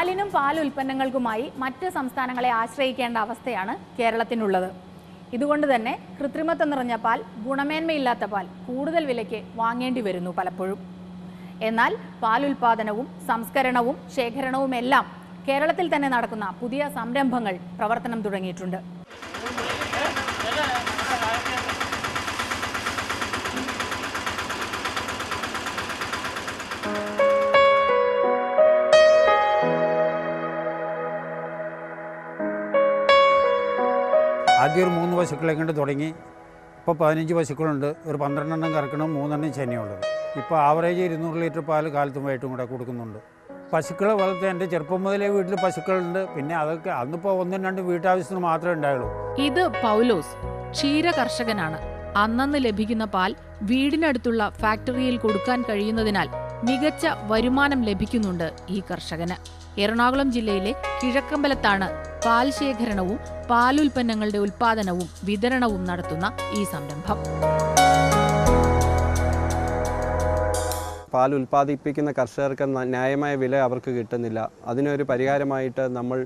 പാലിനും പാലുൽപ്പന്നങ്ങൾക്കുമായി മറ്റ് സംസ്ഥാനങ്ങളെ ആശ്രയിക്കേണ്ട അവസ്ഥയാണ് കേരളത്തിനുള്ളത്. ഇതുകൊണ്ട് തന്നെ കൃത്രിമത്വം നിറഞ്ഞ പാൽ, ഗുണമേന്മയില്ലാത്ത പാൽ കൂടുതൽ വിലയ്ക്ക് വാങ്ങേണ്ടി വരുന്നു പലപ്പോഴും. എന്നാൽ പാലുൽപാദനവും സംസ്കരണവും ശേഖരണവുമെല്ലാം കേരളത്തിൽ തന്നെ നടക്കുന്ന പുതിയ സംരംഭങ്ങൾ പ്രവർത്തനം തുടങ്ങിയിട്ടുണ്ട്. ആദ്യം ഒരു 3 പശുക്കളെ കൊണ്ട് തുടങ്ങി. ഇപ്പോൾ 15 പശുക്കളുണ്ട്. ഒരു 12 എണ്ണം കറക്കണം, 3 എണ്ണം ചെനയുള്ളത്. ഇപ്പോൾ ആവറേജ് 200 ലിറ്റർ പാൽ കാലത്തും വൈകിട്ടും കൂടെ കൊടുക്കുന്നുണ്ട്. പശുക്കളെ വളർത്താൻ എൻ്റെ ചെറുപ്പം മുതലേ വീട്ടിൽ പശുക്കളുണ്ട്. പിന്നെ അതൊക്കെ അന്നിപ്പോൾ 1-2 വീട്ടാവശ്യത്തിന് മാത്രമേ ഉണ്ടായുള്ളൂ. ഇത് പൗലോസ് ക്ഷീര കർഷകനാണ്. അന്നന്ന് ലഭിക്കുന്ന പാൽ വീടിനടുത്തുള്ള ഫാക്ടറിയിൽ കൊടുക്കാൻ കഴിയുന്നതിനാൽ മികച്ച വരുമാനം ലഭിക്കുന്നുണ്ട് ഈ കർഷകന്. എറണാകുളം ജില്ലയിലെ കിഴക്കമ്പലത്താണ് പാൽ ശേഖരണവും പാലുൽപ്പന്നങ്ങളുടെ ഉൽപാദനവും വിതരണവും നടത്തുന്ന ഈ സംരംഭം. പാൽ ഉൽപ്പാദിപ്പിക്കുന്ന കർഷകർക്ക് ന്യായമായ വില അവർക്ക് കിട്ടുന്നില്ല. അതിനൊരു പരിഹാരമായിട്ട് നമ്മൾ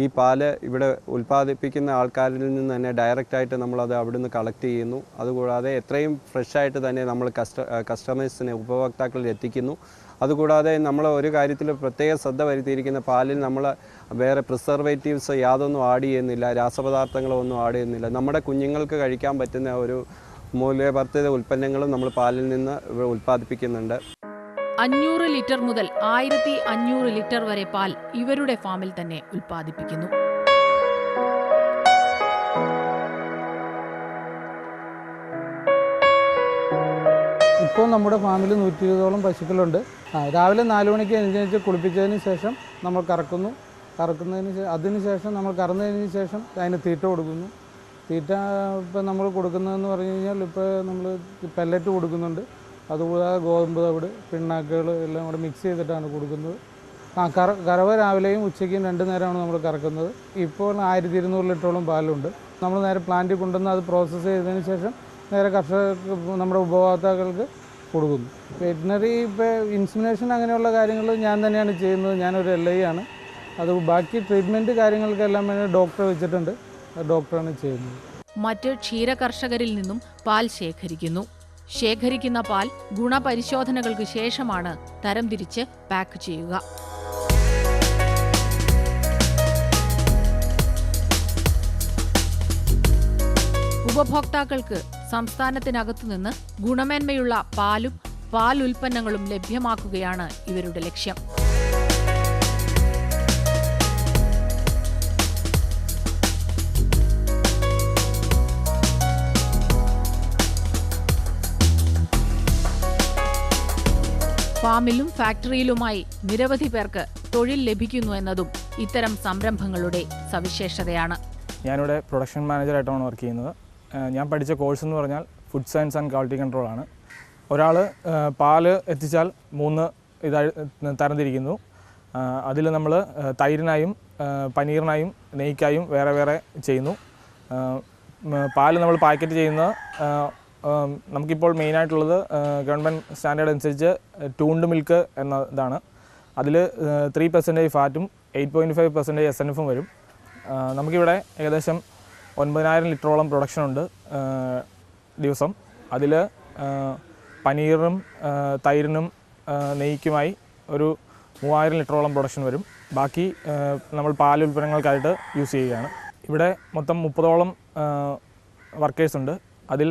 ഈ പാല് ഇവിടെ ഉൽപ്പാദിപ്പിക്കുന്ന ആൾക്കാരിൽ നിന്ന് തന്നെ ഡയറക്റ്റായിട്ട് നമ്മളത് അവിടുന്ന് കളക്ട് ചെയ്യുന്നു. അതുകൂടാതെ എത്രയും ഫ്രഷായിട്ട് തന്നെ നമ്മൾ കസ്റ്റമേഴ്സിനെ ഉപഭോക്താക്കളിൽ എത്തിക്കുന്നു. അതുകൂടാതെ നമ്മൾ ഒരു കാര്യത്തിൽ പ്രത്യേക ശ്രദ്ധ വരുത്തിയിരിക്കുന്ന പാലിൽ നമ്മൾ വേറെ പ്രിസർവേറ്റീവ്സ് യാതൊന്നും ആഡ് ചെയ്യുന്നില്ല, രാസപദാർത്ഥങ്ങളൊന്നും ആഡ് ചെയ്യുന്നില്ല. നമ്മുടെ കുഞ്ഞുങ്ങൾക്ക് കഴിക്കാൻ പറ്റുന്ന ഒരു മൂല്യവർദ്ധിത ഉൽപ്പന്നങ്ങളും നമ്മൾ പാലിൽ നിന്ന് ഉൽപ്പാദിപ്പിക്കുന്നുണ്ട്. 500 ലിറ്റർ മുതൽ 1500 ലിറ്റർ വരെ പാൽ ഇവരുടെ ഫാമിൽ തന്നെ ഉൽപ്പാദിപ്പിക്കുന്നു. ഇപ്പോൾ നമ്മുടെ ഫാമിൽ 120ഓളം പശുക്കളുണ്ട്. രാവിലെ 4 മണിക്ക് എഴുന്നേറ്റ് കുളിപ്പിച്ചതിന് ശേഷം നമ്മൾ അതിനുശേഷം നമ്മൾ കറന്നതിന് ശേഷം അതിന് തീറ്റ കൊടുക്കുന്നു. തീറ്റ ഇപ്പം നമ്മൾ കൊടുക്കുന്നതെന്ന് പറഞ്ഞു കഴിഞ്ഞാൽ ഇപ്പോൾ നമ്മൾ പെല്ലറ്റ് കൊടുക്കുന്നുണ്ട്. അതുകൂടാതെ ഗോതമ്പ് തവിട്, പിണ്ണാക്കുകൾ എല്ലാം കൂടെ മിക്സ് ചെയ്തിട്ടാണ് കൊടുക്കുന്നത്. കറവ രാവിലെയും ഉച്ചയ്ക്കും 2 നേരമാണ് നമ്മൾ കറക്കുന്നത്. ഇപ്പോൾ 1200 ലിറ്ററോളം പാലുണ്ട്. നമ്മൾ നേരെ പ്ലാന്റിൽ കൊണ്ടുവന്ന് അത് പ്രോസസ്സ് ചെയ്തതിന് ശേഷം നേരെ കർഷകർക്ക്, നമ്മുടെ ഉപഭോക്താക്കൾക്ക് കൊടുക്കുന്നു. വെറ്റിനറി ഇപ്പോൾ ഇൻസിമിനേഷൻ അങ്ങനെയുള്ള കാര്യങ്ങൾ ഞാൻ തന്നെയാണ് ചെയ്യുന്നത്. ഞാനൊരു LI ആണ്. അത് ബാക്കി ട്രീറ്റ്മെൻറ്റ് കാര്യങ്ങൾക്കെല്ലാം വേണ്ടി ഡോക്ടറെ വെച്ചിട്ടുണ്ട്. ഡോക്ടറാണ് ചെയ്യുന്നത്. മറ്റ് ക്ഷീര കർഷകരിൽ നിന്നും പാൽ ശേഖരിക്കുന്നു. ശേഖരിക്കുന്ന പാൽ ഗുണപരിശോധനകൾക്ക് ശേഷമാണ് തരംതിരിച്ച് പാക്ക് ചെയ്യുക. ഉപഭോക്താക്കൾക്ക് സംസ്ഥാനത്തിനകത്തുനിന്ന് ഗുണമേന്മയുള്ള പാലും പാലുൽപ്പന്നങ്ങളും ലഭ്യമാക്കുകയാണ് ഇവരുടെ ലക്ഷ്യം. ഫാമിലും ഫാക്ടറിയിലുമായി നിരവധി പേർക്ക് തൊഴിൽ ലഭിക്കുന്നു എന്നതും ഇത്തരം സംരംഭങ്ങളുടെ സവിശേഷതയാണ്. ഞാനിവിടെ പ്രൊഡക്ഷൻ മാനേജറായിട്ടാണ് വർക്ക് ചെയ്യുന്നത്. ഞാൻ പഠിച്ച കോഴ്സ് എന്ന് പറഞ്ഞാൽ food science and quality control ആണ്. ഒരാൾ പാല് എത്തിച്ചാൽ 3 ഇതായി തരംതിരിക്കുന്നു. അതിൽ നമ്മൾ തൈരിനായും പനീറിനായും നെയ്ക്കായും വേറെ വേറെ ചെയ്യുന്നു. പാല് നമ്മൾ പാക്കറ്റ് ചെയ്യുന്നത് നമുക്കിപ്പോൾ മെയിനായിട്ടുള്ളത് ഗവൺമെൻറ് സ്റ്റാൻഡേർഡ് അനുസരിച്ച് ട്യൂൺഡ് മിൽക്ക് എന്ന ഇതാണ്. അതിൽ 3% ഫാറ്റും 8.5% SNFും വരും. നമുക്കിവിടെ ഏകദേശം 9000 ലിറ്ററോളം പ്രൊഡക്ഷൻ ഉണ്ട് ദിവസം. അതിൽ പനീറിനും തൈരിനും നെയ്ക്കുമായി ഒരു 3000 ലിറ്ററോളം പ്രൊഡക്ഷൻ വരും. ബാക്കി നമ്മൾ പാലുൽപ്പന്നങ്ങൾക്കായിട്ട് യൂസ് ചെയ്യുകയാണ്. ഇവിടെ മൊത്തം 30ഓളം വർക്കേഴ്സുണ്ട്. അതിൽ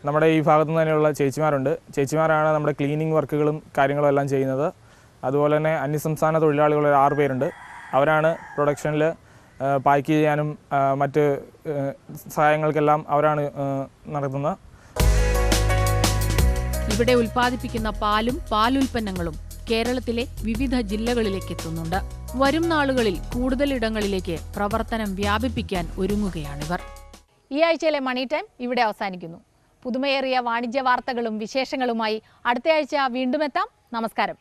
നമ്മുടെ ഈ ഭാഗത്തു നിന്ന് തന്നെയുള്ള ചേച്ചിമാരുണ്ട്. ചേച്ചിമാരാണ് നമ്മുടെ ക്ലീനിങ് വർക്കുകളും കാര്യങ്ങളും എല്ലാം ചെയ്യുന്നത്. അതുപോലെ തന്നെ അന്യസംസ്ഥാന തൊഴിലാളികൾ 6 പേരുണ്ട്. അവരാണ് പ്രൊഡക്ഷനിൽ പാക്ക് ചെയ്യാനും മറ്റ് സഹായങ്ങൾക്കെല്ലാം അവരാണ് നടത്തുന്നത്. ഇവിടെ ഉൽപ്പാദിപ്പിക്കുന്ന പാലും പാലുൽപ്പന്നങ്ങളും കേരളത്തിലെ വിവിധ ജില്ലകളിലേക്ക് എത്തുന്നുണ്ട്. വരും നാളുകളിൽ കൂടുതൽ ഇടങ്ങളിലേക്ക് പ്രവർത്തനം വ്യാപിപ്പിക്കാൻ ഒരുങ്ങുകയാണിവർ. ഈ ആഴ്ചയിലെ മണി ടൈം ഇവിടെ അവസാനിക്കുന്നു. പുതുമയേറിയ വാണിജ്യ വാർത്തകളും വിശേഷങ്ങളുമായി അടുത്തയാഴ്ച വീണ്ടും എത്താം. നമസ്കാരം.